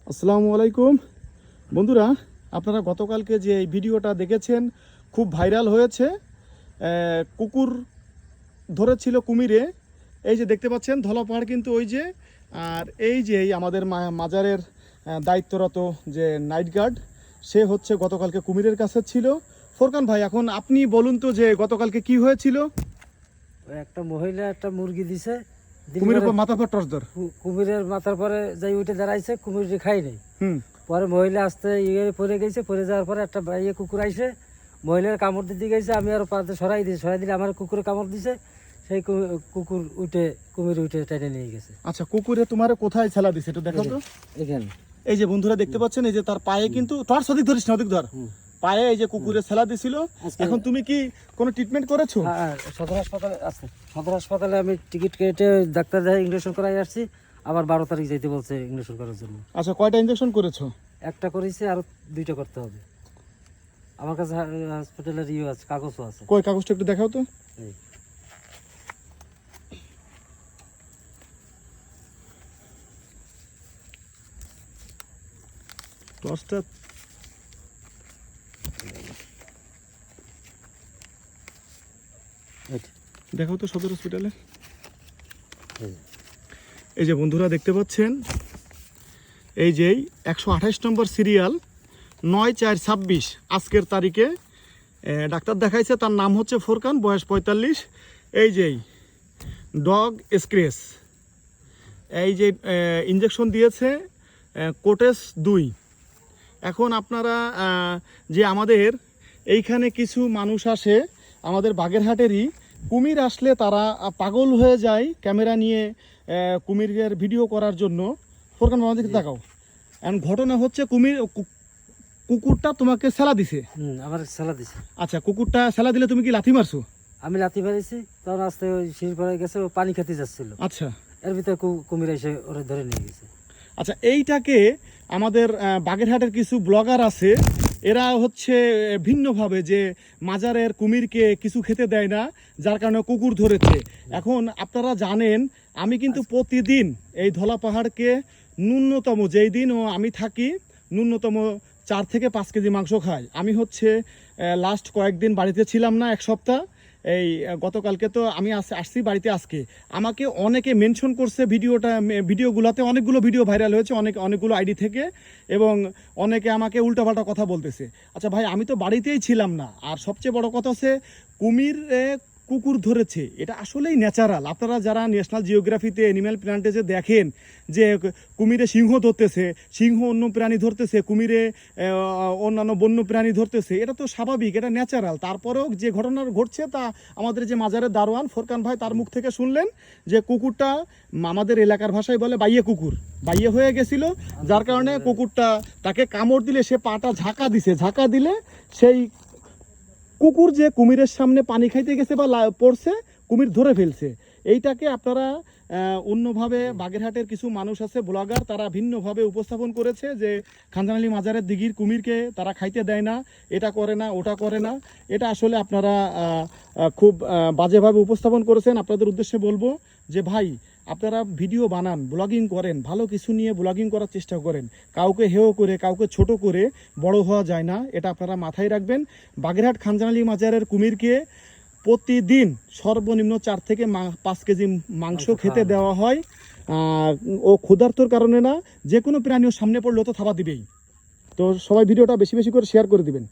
আসসালামু আলাইকুম বন্ধুরা, আপনারা গতকালকে যে এই ভিডিওটা দেখেছেন খুব ভাইরাল হয়েছে। কুকুর ধরেছিল কুমিরে। এই যে দেখতে পাচ্ছেন ধলা পাহাড় কিন্তু ওই যে, আর এই যে আমাদের মাজারের দায়িত্বরত যে নাইট গার্ড, সে হচ্ছে গতকালকে কুমিরের কাছে ছিল। ফোরকান ভাই, এখন আপনি বলুন তো যে গতকালকে কি হয়েছিল? একটা মহিলা একটা মুরগি দিছে, কুমিরের উপর মাথার পর টর্চ ধর, কুমিরের মাথার পরে যাই উঠে দাঁড়াইছে, কুমির খাই নাই। পরে মহিলা আসতে পরে গেছে, পরে যাওয়ার পরে একটা কুকুর আইসে মহিলার কামড় দিতে গেছে। আমি আরো পাতে সরাই দিলে আমার কুকুরে কামড় দিছে। সেই কুকুর কুমির উঠে টেনে নিয়ে গেছে। আচ্ছা, কুকুরে তোমার কোথায় ছেলা দিছে একটু দেখো তো। এখানে এই যে বন্ধুরা দেখতে পাচ্ছেন, এই যে তার পায়ে কিন্তু টর্চ অধিক ধরিস না, অধিক ধর পায়ে এই যে কুকুরে ছেলা দিছিল। এখন তুমি কি কোনো ট্রিটমেন্ট করেছো? সদর হাসপাতালে আছে, সদর হাসপাতালে আমি টিকিট কেটে ডাক্তার দেখাই ইঞ্জেকশন করাই আসছি। আবার 12 তারিখ যাইতে বলছে ইঞ্জেকশন করার জন্য। আচ্ছা, কয়টা ইঞ্জেকশন করেছো? একটা করেছি, আর 2টা করতে হবে। আমার কাছে হসপিটালের আছে, কাগজও আছে। কই কাগজটা একটু দেখাও তো। টর্চটা দেখাও তো সদর হসপিটালে। এই যে বন্ধুরা দেখতে পাচ্ছেন, এই যে 128 নম্বর সিরিয়াল 9/4/26 আজকের তারিখে ডাক্তার দেখাইছে। তার নাম হচ্ছে ফোরকান, বয়স 45। এই যে ডগ স্ক্রেচ, এই যে ইঞ্জেকশন দিয়েছে কোটেস 2। এখন আপনারা যে আমাদের এইখানে কিছু মানুষ আসে, আমাদের বাগেরহাটেরই, কুমির আসলে তারা পাগল হয়ে যায় ক্যামেরা নিয়ে কুমিরের ভিডিও করার জন্য। ফোরকান আমাদেরকে দেখাও। এখন ঘটনা হচ্ছে কুকুরটা তোমাকে সেলা দিছে। আমার সেলা দিছে। আচ্ছা, কুকুরটা সেলা দিলে তুমি কি লাথি মারছো? আমি লাথি মারিছি, তখন আস্তে ওই সিঁড়ি পড়ে গেছে, ও পানি খেতে যাচ্ছিল। আচ্ছা, এর ভিতরে কুমির এসে ওরা ধরে নিয়ে গেছে। আচ্ছা, এইটাকে আমাদের বাগেরহাটের কিছু ব্লগার আছে, এরা হচ্ছে ভিন্নভাবে যে মাজারের কুমিরকে কিছু খেতে দেয় না, যার কারণে কুকুর ধরেছে। এখন আপনারা জানেন, আমি কিন্তু প্রতিদিন এই ধলা পাহাড়কে ন্যূনতম যেই দিন আমি থাকি, ন্যূনতম 4 থেকে 5 কেজি মাংস খাই। আমি হচ্ছে লাস্ট কয়েকদিন বাড়িতে ছিলাম না, 1 সপ্তাহ। এই গতকালকে তো আমি আসছি বাড়িতে আজকে। আমাকে অনেকে মেনশন করছে ভিডিওগুলোতে, অনেকগুলো ভিডিও ভাইরাল হয়েছে অনেকগুলো আইডি থেকে, এবং অনেকে আমাকে উল্টাপাল্টা কথা বলতেছে। আচ্ছা ভাই, আমি তো বাড়িতেই ছিলাম না। আর সবচেয়ে বড় কথা হচ্ছে কুমির কুকুর ধরেছে, এটা আসলেই ন্যাচারাল। আপনারা যারা ন্যাশনাল জিওগ্রাফিতে অ্যানিম্যাল প্ল্যানেটে দেখেন যে কুমিরে সিংহ ধরতেছে, সিংহ অন্য প্রাণী ধরতেছে, কুমিরে অন্যান্য বন্য প্রাণী ধরতেছে, এটা তো স্বাভাবিক, এটা ন্যাচারাল। তারপরেও যে ঘটনা ঘটছে তা আমাদের যে মাজারের দারোয়ান ফোরকান ভাই, তার মুখ থেকে শুনলেন যে কুকুরটা আমাদের এলাকার ভাষায় বলে বাইয়ে কুকুর, বাইয়ে হয়ে গেছিল, যার কারণে কুকুরটা তাকে কামড় দিলে সে পাটা ঝাঁকা দিছে। ঝাঁকা দিলে সেই কুকুর যে কুমিরের সামনে পানি খাইতে গেছে বা পড়ছে, কুমির ধরে ফেলছে। এইটাকে আপনারা অন্যভাবে বাগেরহাটের কিছু মানুষ আছে ব্লগার, তারা ভিন্নভাবে উপস্থাপন করেছে যে খানজানালী মাজারের দিঘির কুমিরকে তারা খাইতে দেয় না, এটা করে না, ওটা করে না। এটা আসলে আপনারা খুব বাজেভাবে উপস্থাপন করেছেন। আপনাদের উদ্দেশ্যে বলবো যে ভাই, আপনারা ভিডিও বানান, ব্লগিং করেন, ভালো কিছু নিয়ে ব্লগিং করার চেষ্টা করেন। কাউকে হেয় করে, কাউকে ছোট করে বড় হওয়া যায় না, এটা আপনারা মাথায় রাখবেন। বাগেরহাট খানজানালী মাজারের কুমিরকে প্রতিদিন সর্বনিম্ন 4 থেকে 5 কেজি মাংস খেতে দেওয়া হয়। ও ক্ষুধার্তর কারণে না, যে কোনো প্রাণীও সামনে পড়লেও তো থাবা দিবেই। তো সবাই ভিডিওটা বেশি বেশি করে শেয়ার করে দিবেন।